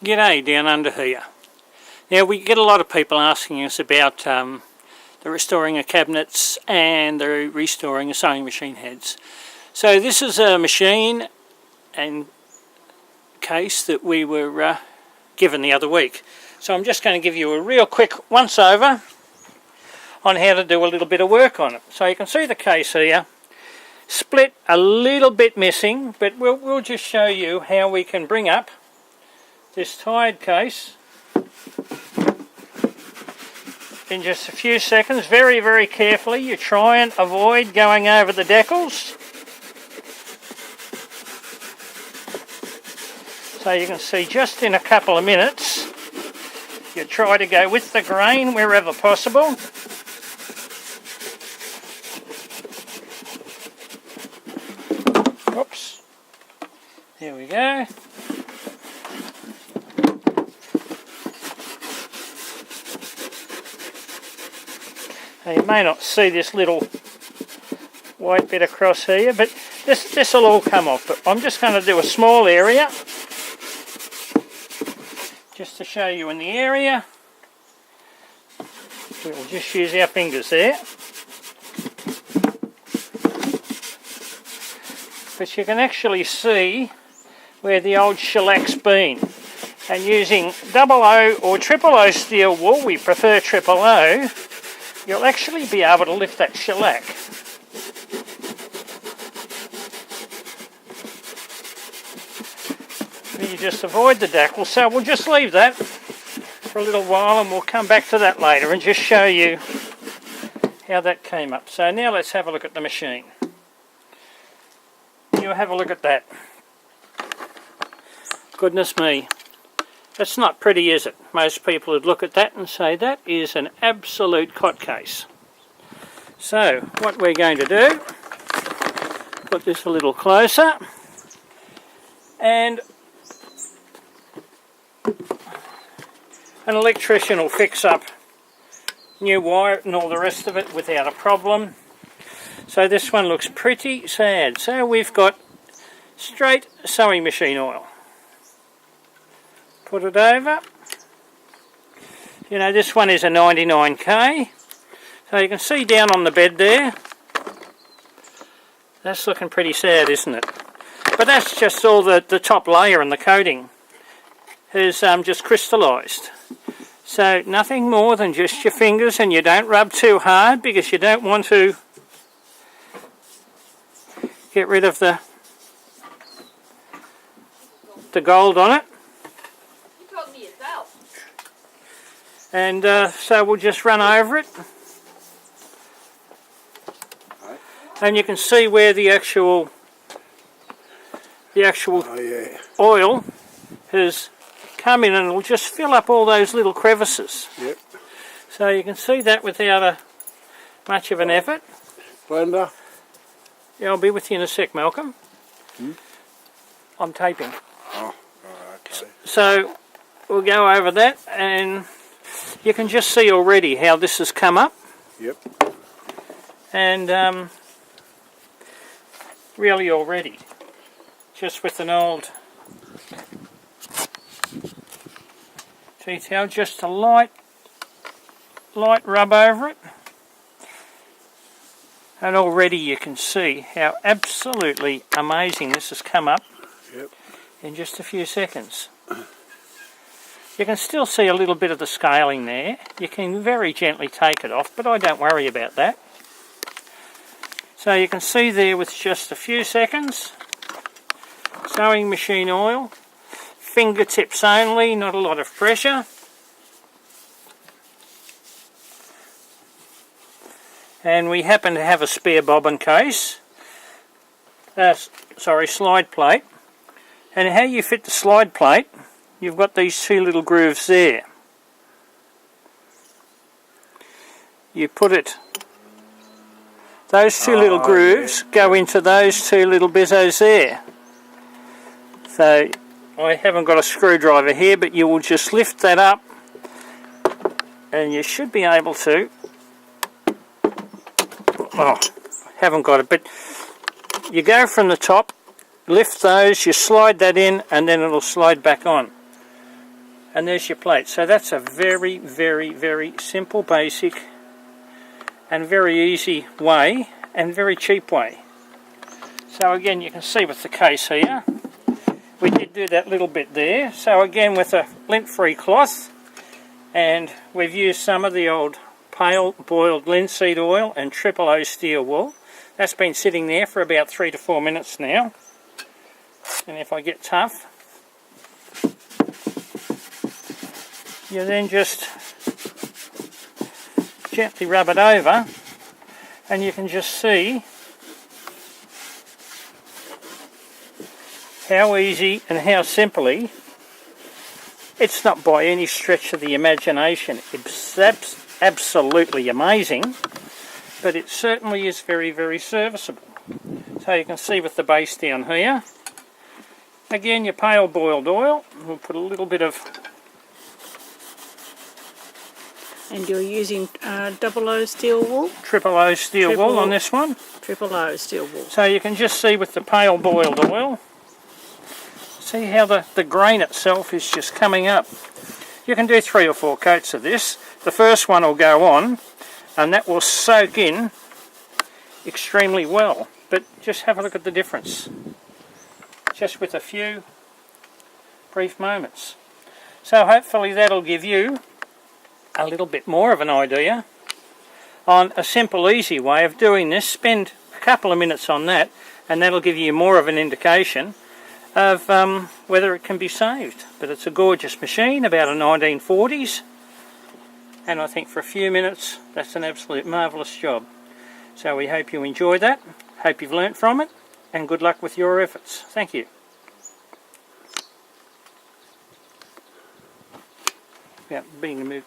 G'day down under here. Now we get a lot of people asking us about the restoring of cabinets and the restoring of sewing machine heads. So this is a machine and case that we were given the other week. So I'm just going to give you a real quick once over on how to do a little bit of work on it. So you can see the case here, split a little bit missing, but we'll just show you how we can bring up this tied case in just a few seconds. Very, very carefully. You try and avoid going over the decals. So you can see just in a couple of minutes, you try to go with the grain wherever possible. Oops. There we go. Now you may not see this little white bit across here, but this will all come off. But I'm just going to do a small area, just to show you in the area. We'll just use our fingers there. But you can actually see where the old shellac's been. And using 00 or 000 steel wool, we prefer 000, you'll actually be able to lift that shellac. You just avoid the dackle, so we'll just leave that for a little while and we'll come back to that later and just show you how that came up. So now let's have a look at the machine. You have a look at that. Goodness me. That's not pretty, is it? Most people would look at that and say that is an absolute cot case. So what we're going to do, put this a little closer, and an electrician will fix up new wire and all the rest of it without a problem. So this one looks pretty sad. So we've got straight sewing machine oil. Put it over. You know, this one is a 99k. So you can see down on the bed there, that's looking pretty sad, isn't it? But that's just all the top layer and the coating has just crystallised. So nothing more than just your fingers, and you don't rub too hard because you don't want to get rid of the gold on it. And so we'll just run over it, and you can see where the actual oil has come in, and it'll just fill up all those little crevices. Yep. So you can see that without much of an effort. Blender. Yeah, I'll be with you in a sec, Malcolm. I'm taping. Oh, okay. So we'll go over that, and you can just see already how this has come up. Yep. And really already, just with an old tea towel, just a light rub over it. And already you can see how absolutely amazing this has come up. Yep. In just a few seconds. You can still see a little bit of the scaling there. You can very gently take it off, but I don't worry about that. So you can see there with just a few seconds, sewing machine oil, fingertips only, not a lot of pressure. And we happen to have a spare bobbin case, slide plate. And how you fit the slide plate, you've got these two little grooves there. You put it, those two little grooves go into those two little bizzos there. So I haven't got a screwdriver here, but you will just lift that up and you should be able to, haven't got it, but you go from the top, lift those, you slide that in, and then it'll slide back on. and there's your plate. So that's a very, very, very simple, basic and very easy way and very cheap way. So again, you can see with the case here, we did do that little bit there. So again, with a lint-free cloth, and we've used some of the old pale boiled linseed oil and triple O steel wool. That's been sitting there for about 3 to 4 minutes now. And if I get tough, you then just gently rub it over, and you can just see how easy and how simply. It's not by any stretch of the imagination it's absolutely amazing, but it certainly is very, very serviceable. So you can see with the base down here, again your pale boiled oil, we'll put a little bit of... And you're using double O steel wool? Triple O steel wool on this one. Triple O steel wool. So you can just see with the pale boiled oil, see how the grain itself is just coming up. You can do 3 or 4 coats of this. The first one will go on, and that will soak in extremely well. But just have a look at the difference, just with a few brief moments. So hopefully that'll give you a little bit more of an idea on a simple, easy way of doing this. Spend a couple of minutes on that, and that'll give you more of an indication of whether it can be saved. But it's a gorgeous machine, about a 1940s, and I think for a few minutes that's an absolute marvellous job. So we hope you enjoy that, hope you've learnt from it, and good luck with your efforts. Thank you. Yeah, being moved.